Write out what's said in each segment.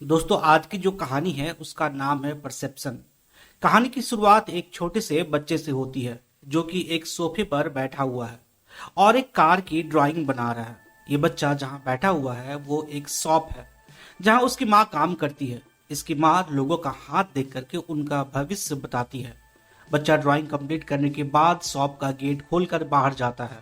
दोस्तों आज की जो कहानी है उसका नाम है परसेप्शन। कहानी की शुरुआत एक छोटे से बच्चे से होती है जो कि एक सोफे पर बैठा हुआ है और एक कार की ड्राइंग बना रहा है। ये बच्चा जहाँ बैठा हुआ है वो एक शॉप है जहाँ उसकी माँ काम करती है। इसकी माँ लोगों का हाथ देख करके उनका भविष्य बताती है। बच्चा ड्राइंग कंप्लीट करने के बाद शॉप का गेट खोलकर बाहर जाता है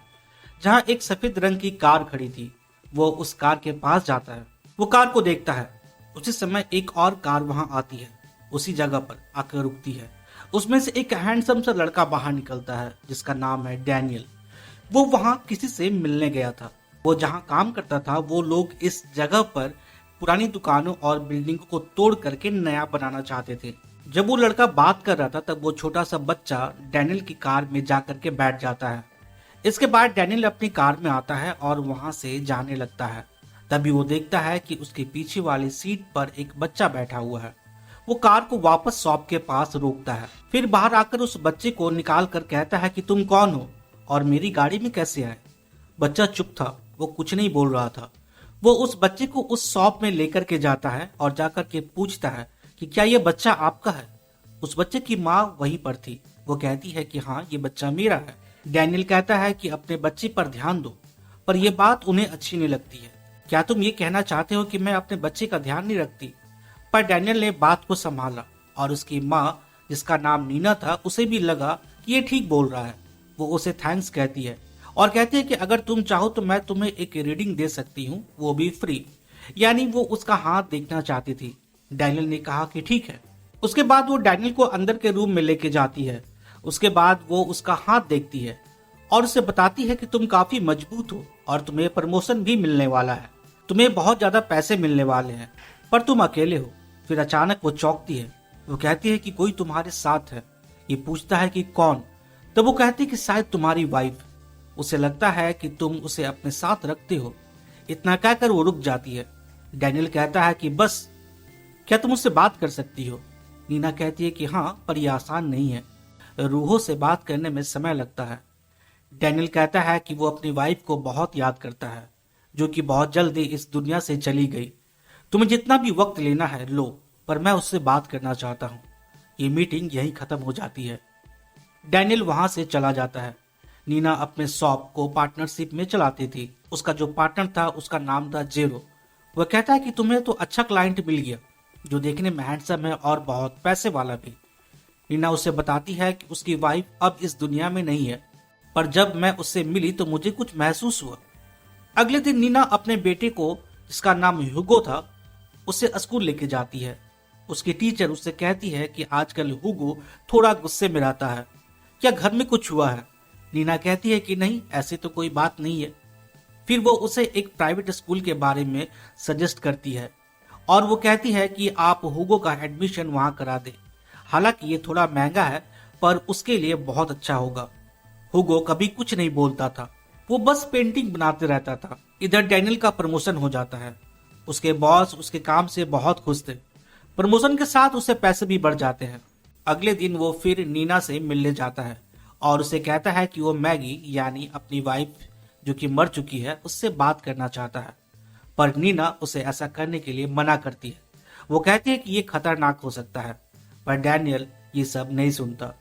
जहाँ एक सफेद रंग की कार खड़ी थी। वो उस कार के पास जाता है, वो कार को देखता है। उसी समय एक और कार वहां आती है, उसी जगह पर आकर रुकती है। उसमें से एक हैंडसम सा लड़का बाहर निकलता है जिसका नाम है डैनियल। वो वहां किसी से मिलने गया था। वो जहां काम करता था वो लोग इस जगह पर पुरानी दुकानों और बिल्डिंगों को तोड़ करके नया बनाना चाहते थे। जब वो लड़का बात कर रहा था तब वो छोटा सा बच्चा डैनियल की कार में जाकर के बैठ जाता है। इसके बाद डैनियल अपनी कार में आता है और वहां से जाने लगता है। तभी वो देखता है कि उसके पीछे वाली सीट पर एक बच्चा बैठा हुआ है। वो कार को वापस शॉप के पास रोकता है, फिर बाहर आकर उस बच्चे को निकाल कर कहता है कि तुम कौन हो और मेरी गाड़ी में कैसे आए। बच्चा चुप था, वो कुछ नहीं बोल रहा था। वो उस बच्चे को उस शॉप में लेकर के जाता है और जाकर के पूछता है कि क्या ये बच्चा आपका है। उस बच्चे की माँ वहीं पर थी। वो कहती है कि हाँ ये बच्चा मेरा है। डैनियल कहता है कि अपने बच्चे पर ध्यान दो, पर यह बात उन्हें अच्छी नहीं लगती है। क्या तुम ये कहना चाहते हो कि मैं अपने बच्चे का ध्यान नहीं रखती। पर डैनियल ने बात को संभाला और उसकी माँ जिसका नाम नीना था उसे भी लगा कि ये ठीक बोल रहा है। वो उसे थैंक्स कहती है और कहती है कि अगर तुम चाहो तो मैं तुम्हें एक रीडिंग दे सकती हूँ, वो भी फ्री। यानी वो उसका हाथ देखना चाहती थी। डैनियल ने कहा कि ठीक है। उसके बाद वो डैनियल को अंदर के रूम में लेके जाती है। उसके बाद वो उसका हाथ देखती है और उसे बताती है कि तुम काफी मजबूत हो और तुम्हें प्रमोशन भी मिलने वाला है, तुम्हें बहुत ज्यादा पैसे मिलने वाले हैं, पर तुम अकेले हो। फिर अचानक वो चौंकती है। वो कहती है कि कोई तुम्हारे साथ है। ये पूछता है कि कौन। तब वो कहती है कि शायद तुम्हारी वाइफ। उसे लगता है कि तुम उसे अपने साथ रखते हो। इतना कहकर वो रुक जाती है। डैनियल कहता है कि बस, क्या तुम उससे बात कर सकती हो। नीना कहती है कि हाँ, पर यह आसान नहीं है, रूहों से बात करने में समय लगता है। डैनियल कहता है कि वो अपनी वाइफ को बहुत याद करता है जो कि बहुत जल्दी इस दुनिया से चली गई। तुम्हें जितना भी वक्त लेना है लो, पर मैं उससे बात करना चाहता हूँ। ये मीटिंग यहीं खत्म हो जाती है। डैनियल वहां से चला जाता है। नीना अपने शॉप को पार्टनरशिप में चलाती थी। उसका जो पार्टनर था उसका नाम था जेरो। वह कहता है कि तुम्हें तो अच्छा क्लाइंट मिल गया जो देखने में हैंडसम है और बहुत पैसे वाला भी। नीना उसे बताती है कि उसकी वाइफ अब इस दुनिया में नहीं है, पर जब मैं उससे मिली तो मुझे कुछ महसूस हुआ। अगले दिन नीना अपने बेटे को, जिसका नाम हुगो था, उसे स्कूल लेके जाती है। उसकी टीचर उससे कहती है कि आजकल हुगो थोड़ा गुस्से में रहता है, क्या घर में कुछ हुआ है। नीना कहती है कि नहीं, ऐसी तो कोई बात नहीं है। फिर वो उसे एक प्राइवेट स्कूल के बारे में सजेस्ट करती है और वो कहती है कि आप हुगो का एडमिशन वहां करा दे। हालांकि ये थोड़ा महंगा है पर उसके लिए बहुत अच्छा होगा। हुगो कभी कुछ नहीं बोलता था, वो बस पेंटिंग बनाते रहता था। इधर डैनियल का प्रमोशन हो जाता है। उसके बॉस उसके काम से बहुत खुश थे। प्रमोशन के साथ उससे पैसे भी बढ़ जाते हैं। अगले दिन वो फिर नीना से मिलने जाता है और उसे कहता है कि वो मैगी यानी अपनी वाइफ जो कि मर चुकी है उससे बात करना चाहता है, पर नीना उसे ऐसा करने के लिए मना करती है। वो कहती है कि ये खतरनाक हो सकता है, पर डैनियल ये सब नहीं सुनता।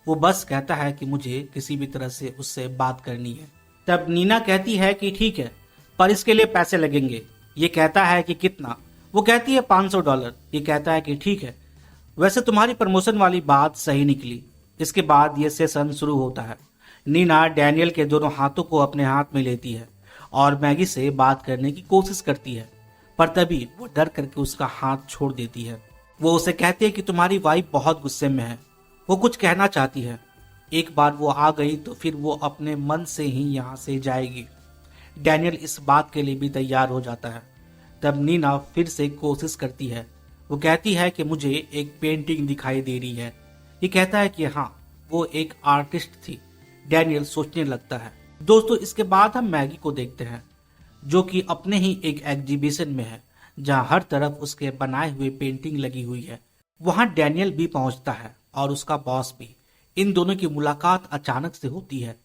वो बस कहता है कि मुझे किसी भी तरह से उससे बात करनी है। तब नीना कहती है कि ठीक है, पर इसके लिए पैसे लगेंगे। ये कहता है कि कितना। वो कहती है $500। ये कहता है कि ठीक है, वैसे तुम्हारी प्रमोशन वाली बात सही निकली। इसके बाद ये सेशन शुरू होता है। नीना डैनियल के दोनों हाथों को अपने हाथ में लेती है और मैगी से बात करने की कोशिश करती है, पर तभी वो डर करके उसका हाथ छोड़ देती है। वो उसे कहती है कि तुम्हारी वाइफ बहुत गुस्से में है, वो कुछ कहना चाहती है। एक बार वो आ गई तो फिर वो अपने मन से ही यहाँ से जाएगी। डैनियल इस बात के लिए भी तैयार हो जाता है। तब नीना फिर से कोशिश करती है। वो कहती है कि मुझे एक पेंटिंग दिखाई दे रही है। ये कहता है कि हाँ, वो एक आर्टिस्ट थी। डैनियल सोचने लगता है। दोस्तों इसके बाद हम मैगी को देखते हैं जो कि अपने ही एक एग्जीबिशन में है जहाँ हर तरफ उसके बनाए हुए पेंटिंग लगी हुई है। वहाँ डैनियल भी पहुँचता है और उसका बॉस भी। इन दोनों की मुलाकात अचानक से होती है।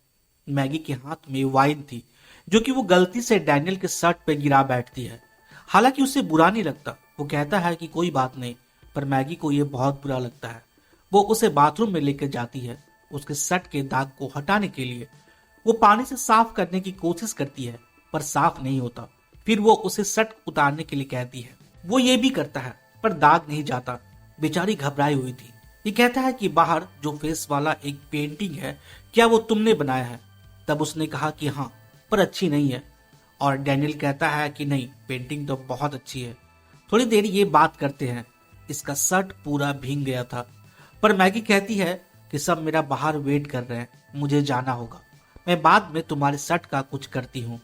मैगी के हाथ में वाइन थी जो कि वो गलती से डैनियल के शर्ट पे गिरा बैठती है। हालांकि उसे बुरा नहीं लगता, वो कहता है कि कोई बात नहीं, पर मैगी को ये बहुत बुरा लगता है। वो उसे बाथरूम में लेकर जाती है। उसके शर्ट के दाग को हटाने के लिए वो पानी से साफ करने की कोशिश करती है, पर साफ नहीं होता। फिर वो उसे शर्ट उतारने के लिए कहती है। वो ये भी करता है, पर दाग नहीं जाता। बेचारी घबराई हुई थी। ये कहता है कि बाहर जो फेस वाला एक पेंटिंग है, क्या वो तुमने बनाया है? तब उसने कहा कि हाँ, पर अच्छी नहीं है। और डैनियल कहता है कि नहीं, पेंटिंग तो बहुत अच्छी है। थोड़ी देर ये बात करते हैं। इसका शर्ट पूरा भीग गया था, पर मैगी कहती है कि सब मेरा बाहर वेट कर रहे हैं, मुझे जाना होगा। मैं बाद में तुम्हारे शर्ट का कुछ करती हूँ।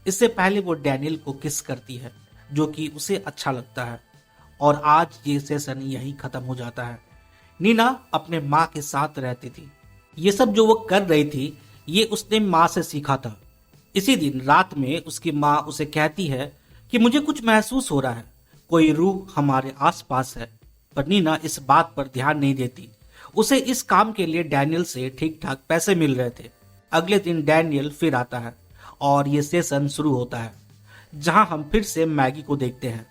इससे पहले वो डैनियल को किस करती है, जो कि उसे अच्छा लगता है। और आज ये सेशन यहीं खत्म हो जाता है। नीना अपने माँ के साथ रहती थी। ये सब जो वो कर रही थी, ये उसने माँ से सीखा था। इसी दिन रात में उसकी माँ उसे कहती है कि मुझे कुछ महसूस हो रहा है, कोई रूह हमारे आसपास है। पर नीना इस बात पर ध्यान नहीं देती। उसे इस काम के लिए डैनियल से ठीक ठाक पैसे मिल रहे थे। अगले दिन डैनियल फिर आता है और ये सेशन शुरू होता है, जहां हम फिर से मैगी को देखते हैं।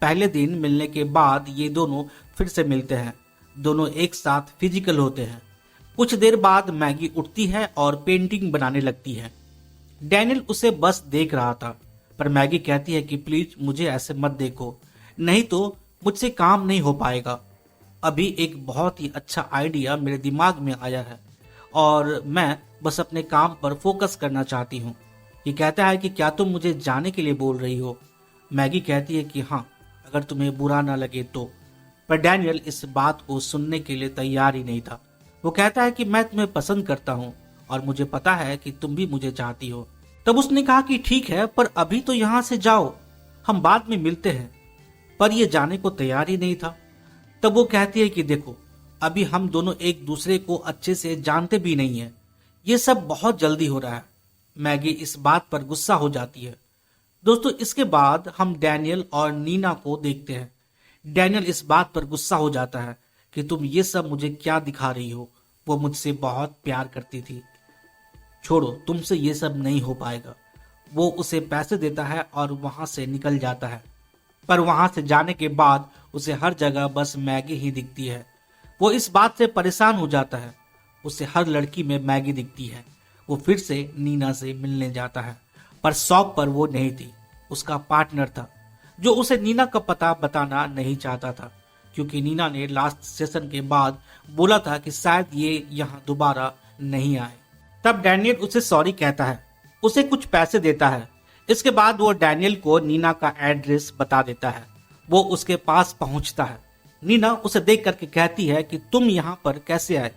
पहले दिन मिलने के बाद ये दोनों फिर से मिलते हैं। दोनों एक साथ फिजिकल होते हैं। कुछ देर बाद मैगी उठती है और पेंटिंग बनाने लगती है। डैनियल उसे बस देख रहा था, पर मैगी कहती है कि प्लीज मुझे ऐसे मत देखो, नहीं तो मुझसे काम नहीं हो पाएगा। अभी एक बहुत ही अच्छा आइडिया मेरे दिमाग में आया है और मैं बस अपने काम पर फोकस करना चाहती हूँ। ये कहता है कि क्या तुम मुझे जाने के लिए बोल रही हो? मैगी कहती है कि हाँ, अगर तुम्हें बुरा ना लगे तो। पर डैनियल इस बात को सुनने के लिए तैयार ही नहीं था। वो कहता है कि मैं तुम्हें पसंद करता हूँ और मुझे पता है कि तुम भी मुझे चाहती हो। तब उसने कहा कि ठीक है, पर अभी तो यहाँ से जाओ, हम बाद में मिलते हैं। पर ये जाने को तैयार ही नहीं था। तब वो कहती है कि देखो, अभी हम दोनों एक दूसरे को अच्छे से जानते भी नहीं है, ये सब बहुत जल्दी हो रहा है। मैगी इस बात पर गुस्सा हो जाती है। दोस्तों, इसके बाद हम डैनियल और नीना को देखते हैं। डैनियल इस बात पर गुस्सा हो जाता है कि तुम ये सब मुझे क्या दिखा रही हो, वो मुझसे बहुत प्यार करती थी, छोड़ो, तुमसे ये सब नहीं हो पाएगा। वो उसे पैसे देता है और वहां से निकल जाता है। पर वहां से जाने के बाद उसे हर जगह बस मैगी ही दिखती है। वो इस बात से परेशान हो जाता है। उसे हर लड़की में मैगी दिखती है। वो फिर से नीना से मिलने जाता है, पर शॉप पर वो नहीं थी। उसका पार्टनर था, जो उसे नीना का पता बताना नहीं चाहता था, क्योंकि नीना ने लास्ट सेशन के बाद बोला था कि शायद ये यहाँ दोबारा नहीं आए। तब डैनियल उसे सॉरी कहता है, उसे कुछ पैसे देता है। इसके बाद वो डैनियल को नीना का एड्रेस बता देता है। वो उसके पास पहुंचता है। नीना उसे देख करके कहती है कि तुम यहाँ पर कैसे आए?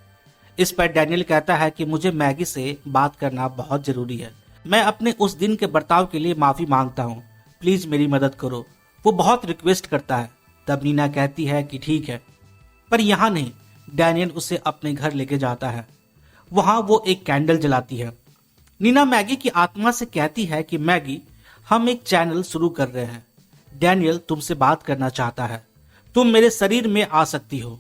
इस पर डैनियल कहता है कि मुझे मैगी से बात करना बहुत जरूरी है। मैं अपने उस दिन के बर्ताव के लिए माफी मांगता हूँ, प्लीज मेरी मदद करो। वो बहुत रिक्वेस्ट करता है। तब नीना कहती है कि ठीक है, पर यहाँ नहीं। डैनियल उसे अपने घर लेके जाता है। वहां वो एक कैंडल जलाती है। नीना मैगी की आत्मा से कहती है कि मैगी, हम एक चैनल शुरू कर रहे हैं। डैनियल तुमसे बात करना चाहता है, तुम मेरे शरीर में आ सकती हो।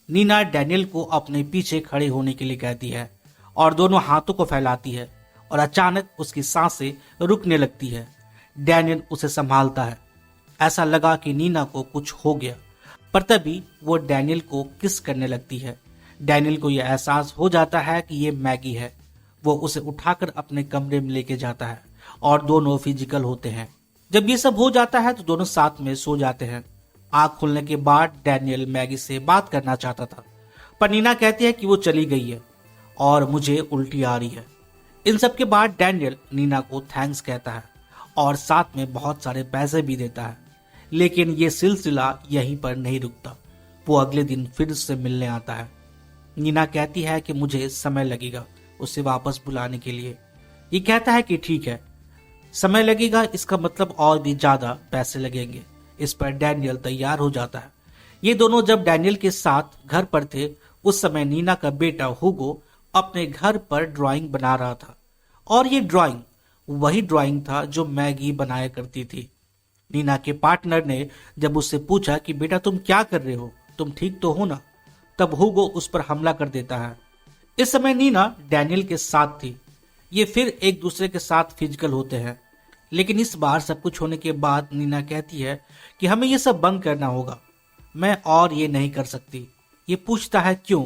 नीना डैनियल को अपने पीछे खड़े होने के लिए कहती है और दोनों हाथों को फैलाती है और अचानक उसकी सांसें रुकने लगती है। डैनियल उसे संभालता है। ऐसा लगा कि नीना को कुछ हो गया, पर तभी वो डैनियल को किस करने लगती है। डैनियल को यह एहसास हो जाता है कि ये मैगी है। वो उसे उठाकर अपने कमरे में लेके जाता है और दोनों फिजिकल होते हैं। जब ये सब हो जाता है तो दोनों साथ में सो जाते हैं। आंख खुलने के बाद डैनियल मैगी से बात करना चाहता था, पर नीना कहती है कि वो चली गई है और मुझे उल्टी आ रही है। इन सब के बाद डैनियल नीना को थैंक्स कहता है और साथ में बहुत सारे पैसे भी देता है। लेकिन ये सिलसिला यहीं पर नहीं रुकता। वो अगले दिन फिर से मिलने आता है। नीना कहती है कि मुझे समय लगेगा उसे वापस बुलाने के लिए। ये कहता है कि ठीक है, समय लगेगा, इसका मतलब और भी ज्यादा पैसे लगेंगे। इस पर डैनियल तैयार हो जाता है। ये दोनों जब डैनियल के साथ घर पर थे, उस समय नीना का बेटा हुगो अपने घर पर ड्राइंग बना रहा था। और ये ड्राइंग वही ड्राइंग था जो मैगी बनाया करती थी। नीना के पार्टनर ने जब उससे पूछा कि बेटा तुम क्या कर रहे हो, तुम ठीक तो हो ना, तब हुगो उस पर हमला कर देता है। इस समय नीना डैनियल के साथ थी। ये फिर एक दूसरे के साथ फिजिकल होते हैं, लेकिन इस बार सब कुछ होने के बाद नीना कहती है कि हमें ये सब बंद करना होगा, मैं और ये नहीं कर सकती। ये पूछता है क्यों?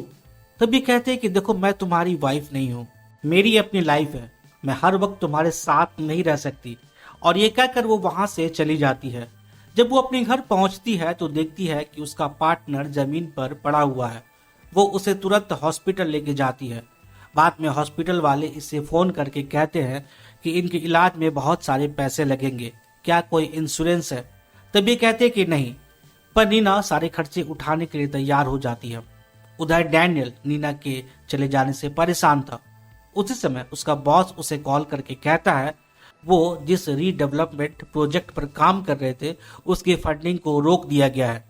तब ये कहते हैं कि देखो, मैं तुम्हारी वाइफ नहीं हूँ, मेरी अपनी लाइफ है, मैं हर वक्त तुम्हारे साथ नहीं रह सकती। और ये कहकर वो वहां से चली जाती है। जब वो अपने घर पहुंचती है तो देखती है कि उसका पार्टनर जमीन पर पड़ा हुआ है। वो उसे तुरंत हॉस्पिटल लेके जाती है। बाद में हॉस्पिटल वाले इसे फोन करके कहते हैं कि इनके इलाज में बहुत सारे पैसे लगेंगे, क्या कोई इंश्योरेंस है? तब ये कहते हैं कि नहीं, पर नीना सारे खर्चे उठाने के लिए तैयार हो जाती है। उधर डैनियल नीना के चले जाने से परेशान था। उसी समय उसका बॉस उसे कॉल करके कहता है वो जिस रीडेवलपमेंट प्रोजेक्ट पर काम कर रहे थे उसकी फंडिंग को रोक दिया गया है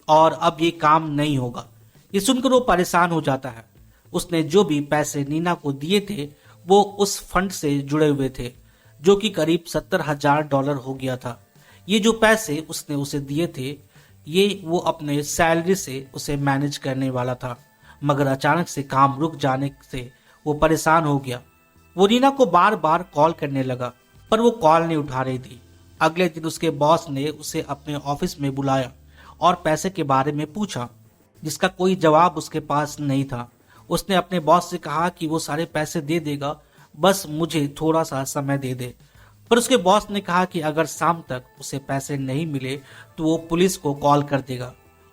और अब ये काम नहीं होगा। ये सुनकर वो परेशान हो जाता है। उसने जो भी पैसे नीना को दिए थे वो उस फंड से जुड़े हुए थे, जो कि करीब $70,000 हो गया था। ये जो पैसे उसने उसे दिए थे ये वो अपने सैलरी से उसे मैनेज करने वाला था, मगर अचानक से काम रुक जाने से वो परेशान हो गया। वो रीना को बार बार कॉल करने लगा, पर वो कॉल नहीं उठा रही थी। अगले दिन उसके बॉस ने उसे अपने ऑफिस में बुलाया और पैसे के बारे में पूछा, जिसका कोई जवाब उसके पास नहीं था। उसने अपने बॉस से कहा कि वो सारे पैसे दे देगा, बस मुझे थोड़ा सा समय दे दे। पर उसके बॉस ने कहा कि अगर शाम तक उसे पैसे नहीं मिले तो वो पुलिस को कॉल कर देगा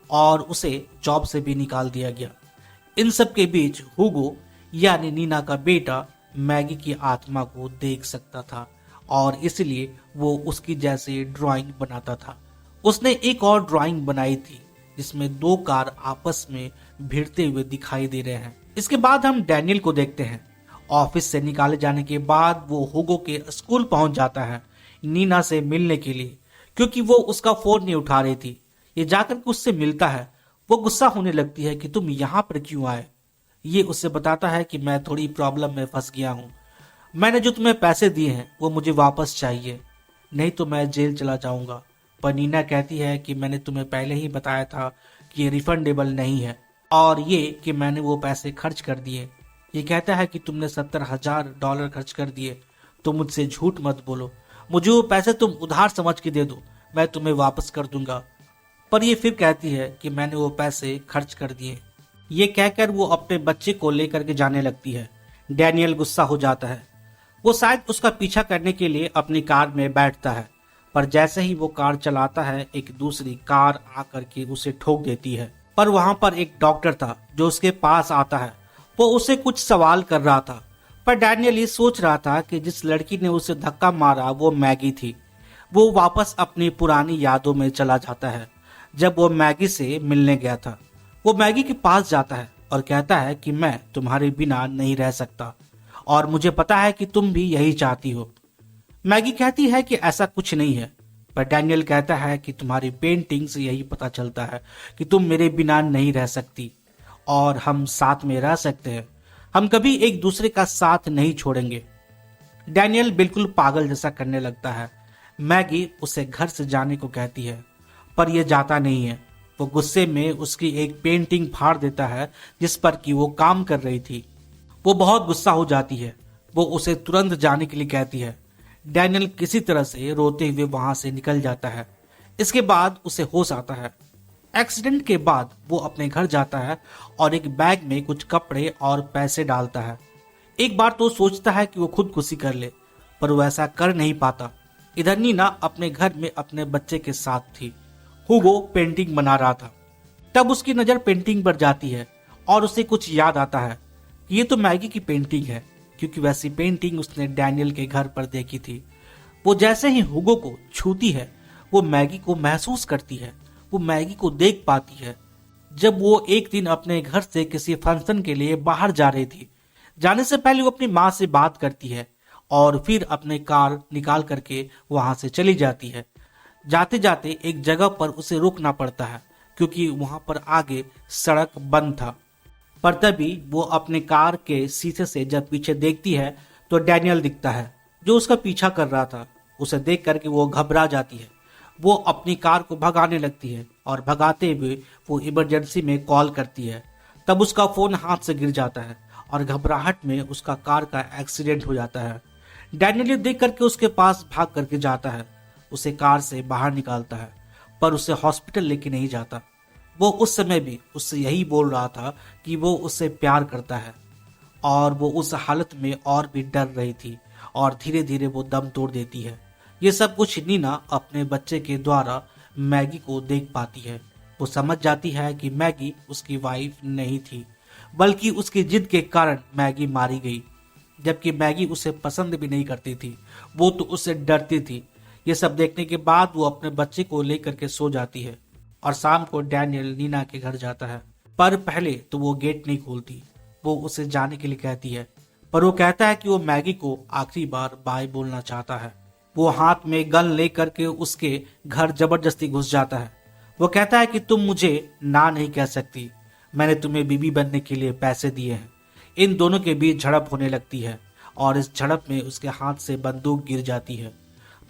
और उसे जॉब से भी निकाल दिया गया। इन सब के बीच हुगो यानी नीना का बेटा मैगी की आत्मा को देख सकता था और इसलिए वो उसकी जैसे ड्राइंग बनाता था। उसने एक और ड्राइंग बनाई थी जिसमें दो कार आपस में भिड़ते हुए दिखाई दे रहे हैं। इसके बाद हम डैनियल को देखते हैं। ऑफिस से निकाले जाने के बाद वो हुगो के स्कूल पहुंच जाता है नीना से मिलने के लिए, क्योंकि वो उसका फोन नहीं उठा रही थी। ये जाकर के उससे मिलता है। वो गुस्सा होने लगती है कि तुम यहाँ पर क्यों आए। ये उससे बताता है कि मैं थोड़ी प्रॉब्लम में फंस गया हूँ, मैंने जो तुम्हें पैसे दिए हैं वो मुझे वापस चाहिए, नहीं तो मैं जेल चला जाऊंगा। पर नीना कहती है कि मैंने तुम्हें पहले ही बताया था कि ये रिफंडेबल नहीं है और ये कि मैंने वो पैसे खर्च कर दिए। ये कहता है कि तुमने $70,000 खर्च कर दिए, तो मुझसे झूठ मत बोलो, मुझे वो पैसे तुम उधार समझ के दे दो, मैं तुम्हें वापस कर दूंगा। पर ये फिर कहती है कि मैंने वो पैसे खर्च कर दिए। ये कहकर वो अपने बच्चे को लेकर के जाने लगती है। डैनियल गुस्सा हो जाता है। वो शायद उसका पीछा करने के लिए अपनी कार में बैठता है, पर जैसे ही वो कार चलाता है एक दूसरी कार आकर के उसे ठोक देती है। पर वहां पर एक डॉक्टर था जो उसके पास आता है। वो उसे कुछ सवाल कर रहा था, पर डैनियल ये सोच रहा था कि जिस लड़की ने उसे धक्का मारा वो मैगी थी। वो वापस अपनी पुरानी यादों में चला जाता है जब वो मैगी से मिलने गया था। वो मैगी के पास जाता है और कहता है कि मैं तुम्हारे बिना नहीं रह सकता और मुझे पता है कि तुम भी यही चाहती हो। मैगी कहती है कि ऐसा कुछ नहीं है, पर डैनियल कहता है कि तुम्हारी पेंटिंग से यही पता चलता है कि तुम मेरे बिना नहीं रह सकती और हम साथ में रह सकते हैं, हम कभी एक दूसरे का साथ नहीं छोड़ेंगे। डैनियल बिल्कुल पागल जैसा करने लगता है। मैगी उसे घर से जाने को कहती है, पर यह जाता नहीं है। वो गुस्से में उसकी एक पेंटिंग फाड़ देता है जिस पर कि वो काम कर रही थी। वो बहुत गुस्सा हो जाती है। वो उसे तुरंत जाने के लिए कहती है। डैनियल किसी तरह से रोते हुए वहां से निकल जाता है। इसके बाद उसे होश आता है। एक्सीडेंट के बाद वो अपने घर जाता है और एक बैग में कुछ कपड़े और पैसे डालता है। एक बार तो सोचता है कि वो खुदकुशी कर ले, पर वो ऐसा कर नहीं पाता। इधर नीना अपने घर में अपने बच्चे के साथ थी। हुगो पेंटिंग बना रहा था। तब उसकी नजर पेंटिंग पर जाती है और उसे कुछ याद आता है। ये तो मैगी की पेंटिंग है, क्योंकि वैसी पेंटिंग उसने डैनियल के घर पर देखी थी। वो जैसे ही हुगो को छूती है वो मैगी को महसूस करती है, वो मैगी को देख पाती है। जब वो एक दिन अपने घर से किसी फंक्शन के लिए बाहर जा रही थी, जाने से पहले वो अपनी माँ से बात करती है और फिर अपने कार निकाल करके वहां से चली जाती है। जाते जाते एक जगह पर उसे रुकना पड़ता है क्योंकि वहां पर आगे सड़क बंद था। पर तभी वो अपने कार के शीशे से जब पीछे देखती है तो डैनियल दिखता है जो उसका पीछा कर रहा था। उसे देख करके वो घबरा जाती है। वो अपनी कार को भगाने लगती है और भगाते हुए वो इमरजेंसी में कॉल करती है। तब उसका फोन हाथ से गिर जाता है और घबराहट में उसका कार का एक्सीडेंट हो जाता है। डैनियल ये देख करके उसके पास भाग करके जाता है, उसे कार से बाहर निकालता है, पर उसे हॉस्पिटल लेके नहीं जाता। वो उस समय भी उससे यही बोल रहा था कि वो उससे प्यार करता है, और वो उस हालत में और भी डर रही थी, और धीरे धीरे वो दम तोड़ देती है। ये सब कुछ नीना अपने बच्चे के द्वारा मैगी को देख पाती है। वो समझ जाती है कि मैगी उसकी वाइफ नहीं थी, बल्कि उसकी जिद के कारण मैगी मारी गई, जबकि मैगी उसे पसंद भी नहीं करती थी, वो तो उससे डरती थी। ये सब देखने के बाद वो अपने बच्चे को लेकर के सो जाती है, और शाम को डैनियल नीना के घर जाता है। पर पहले तो वो गेट नहीं खोलती, वो उसे जाने के लिए कहती है, पर वो कहता है कि वो मैगी को आखिरी बार बाय बोलना चाहता है। वो हाथ में गन लेकर के उसके घर जबरदस्ती घुस जाता है। वो कहता है कि तुम मुझे ना नहीं कह सकती, मैंने तुम्हें बीबी बनने के लिए पैसे दिए हैं। इन दोनों के बीच झड़प होने लगती है, और इस झड़प में उसके हाथ से बंदूक गिर जाती है,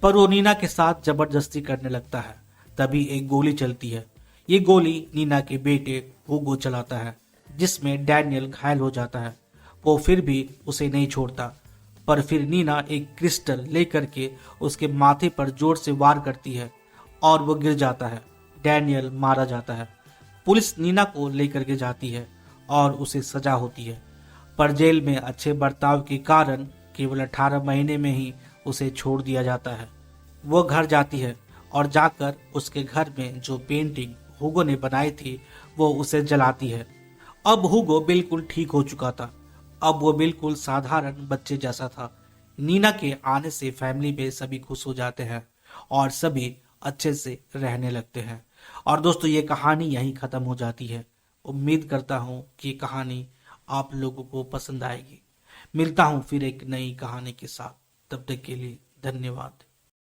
पर वो नीना के साथ जबरदस्ती करने लगता है। तभी एक गोली चलती है। ये गोली नीना के बेटे हुगो चलाता है, जिसमें डैनियल घायल हो जाता है। वो फिर भी उसे नहीं छोड़ता, पर फिर नीना एक क्रिस्टल लेकर के उसके माथे पर जोर से वार करती है, और वो गिर जाता है। डैनियल मारा जाता है। पुलिस नीना को लेकर के जाती है, और उसे सजा होती है, पर जेल में अच्छे बर्ताव के कारण केवल 18 महीने में ही उसे छोड़ दिया जाता है। वो घर जाती है, और जाकर उसके घर में जो पेंटिंग हुगो ने बनाई थी वो उसे जलाती है। अब हुगो बिल्कुल ठीक हो चुका था। अब वो बिल्कुल साधारण बच्चे जैसा था। नीना के आने से फैमिली में सभी खुश हो जाते हैं, और सभी अच्छे से रहने लगते हैं। और दोस्तों, ये कहानी यहीं खत्म हो जाती है। उम्मीद करता हूँ कि ये कहानी आप लोगों को पसंद आएगी। मिलता हूँ फिर एक नई कहानी के साथ। तब तक के लिए धन्यवाद।